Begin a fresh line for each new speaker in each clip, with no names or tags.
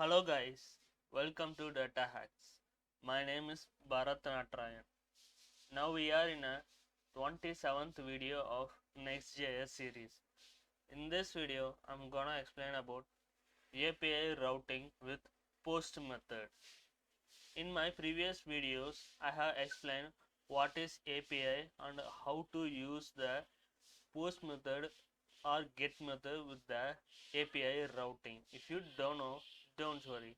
Hello guys, welcome to DATAHACKS. My name is Bharat Natrayan. Now we are in a 27th video of Next.js series. In this video, I'm gonna explain about API routing with post method. In my previous videos, I have explained what is API and how to use the post method or get method with the API routing. If you don't know, don't worry.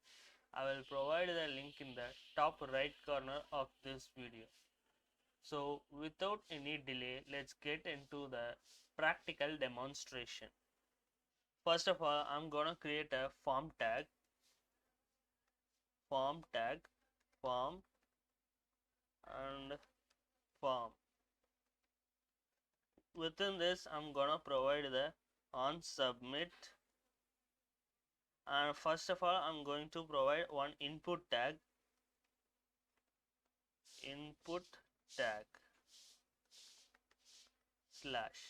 I will provide the link in the top right corner of this video. So without any delay, let's get into the practical demonstration. First of all, I'm gonna create a form tag, form and form. Within this, I'm gonna provide the on submit, and first of all, I'm going to provide one input tag, input tag slash.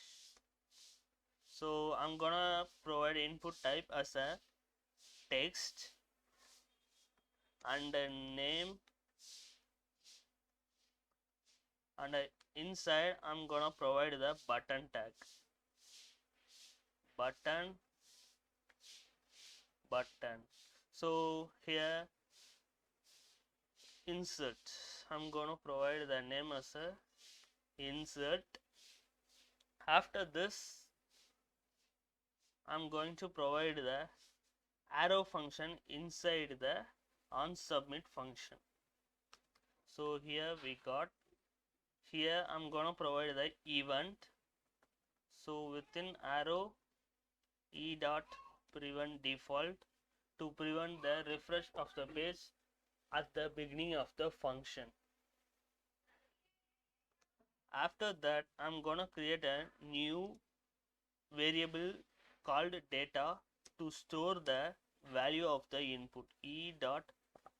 So I'm gonna provide input type as a text and a name, and inside I'm gonna provide the button tag, button. So here insert, I'm gonna provide the name as a insert. After this, I'm going to provide the arrow function inside the on submit function. So here we got, here I'm gonna provide the event. So within arrow e dot prevent default to prevent the refresh of the page at the beginning of the function. After that, I'm gonna create a new variable called data to store the value of the input, e dot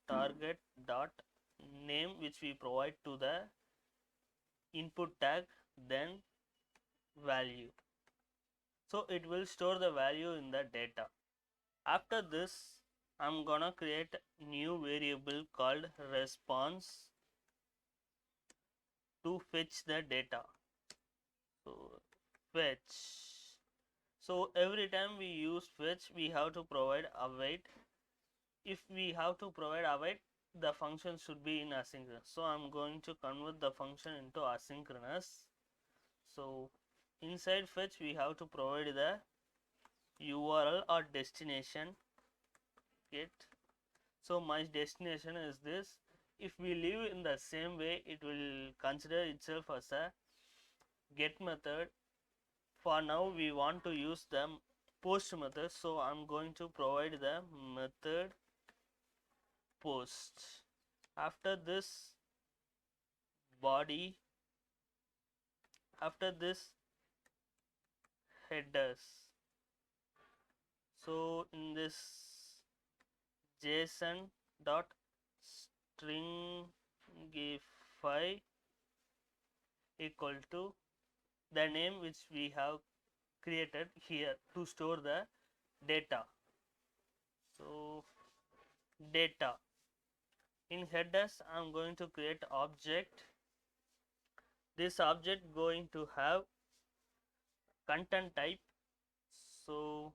target dot name, which we provide to the input tag, then value. So it will store the value in the data. After this, I'm gonna create new variable called response to fetch the data. So fetch. So every time we use fetch, we have to provide await. If we have to provide await, the function should be in asynchronous. So I'm going to convert the function into asynchronous. So inside fetch, we have to provide the URL or destination get. So my destination is this. If we leave in the same way, it will consider itself as a get method. For now we want to use the post method, so I'm going to provide the method post. After this, body. After this, headers. So in this JSON dot stringify equal to the name which we have created here to store the data. So data. In headers, I'm going to create object. This object going to have content type. So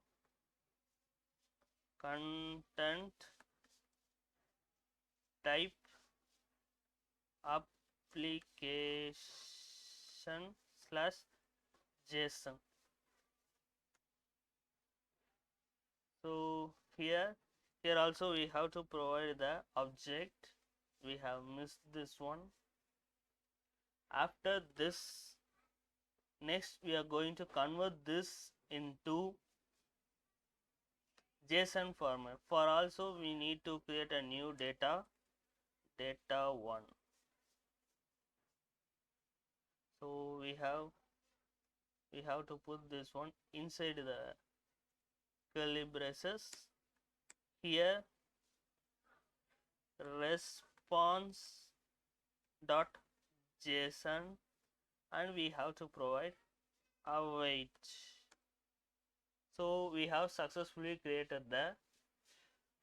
content type application slash JSON. So here also we have to provide the object. We have missed this one. After this, next we are going to convert this into JSON format. For also we need to create a new data 1. So we have to put this one inside the curly braces. Here response dot JSON, and we have to provide await. So we have successfully created the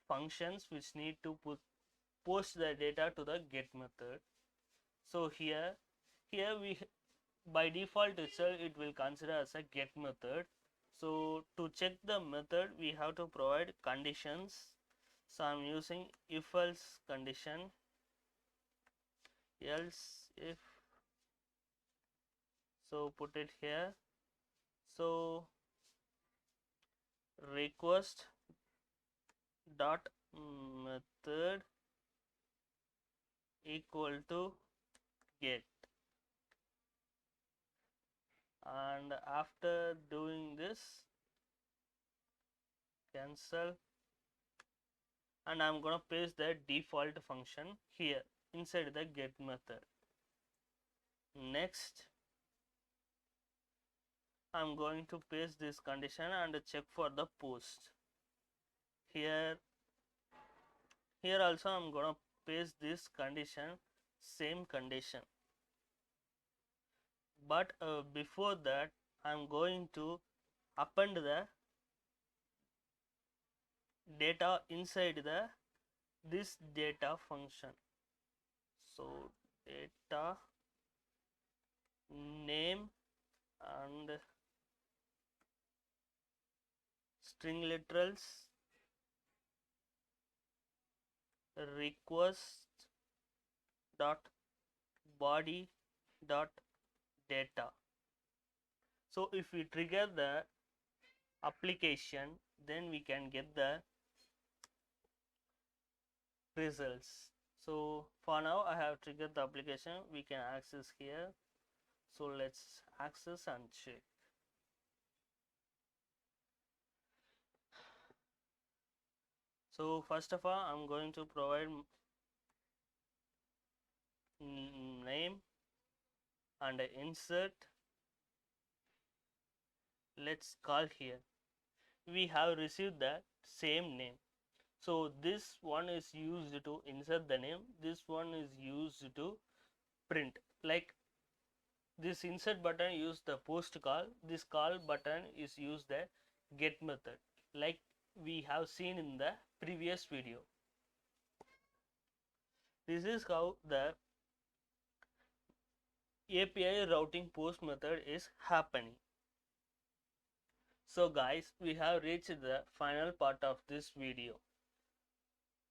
functions which need to post the data to the get method. So here we by default itself it will consider as a get method. So to check the method we have to provide conditions. So I'm using if else condition, else if, so put it here. So request dot method equal to get, and after doing this cancel, and I'm gonna paste the default function here inside the get method. Next, I'm going to paste this condition and check for the post. Here also I'm gonna paste this condition, same condition. But before that I'm going to append the data inside this data function. So data name and string literals request dot body dot data. So if we trigger the application, then we can get the results. So for now I have triggered the application, we can access here. So let's access and check. So first of all I'm going to provide name and insert. Let's call here. We have received the same name. So this one is used to insert the name, this one is used to print. Like this insert button use the post call, this call button is used the get method, like we have seen in the previous video. This is how the API routing post method is happening. So guys, we have reached the final part of this video.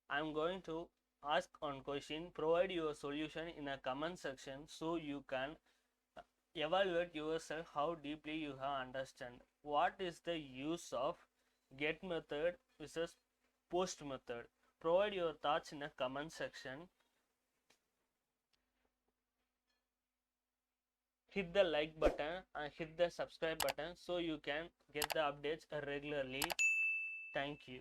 I am going to ask one question, provide your solution in a comment section so you can evaluate yourself how deeply you have understand what is the use of get method versus post method. Provide your thoughts in a comment section. Hit the like button and hit the subscribe button so you can get the updates regularly. Thank you.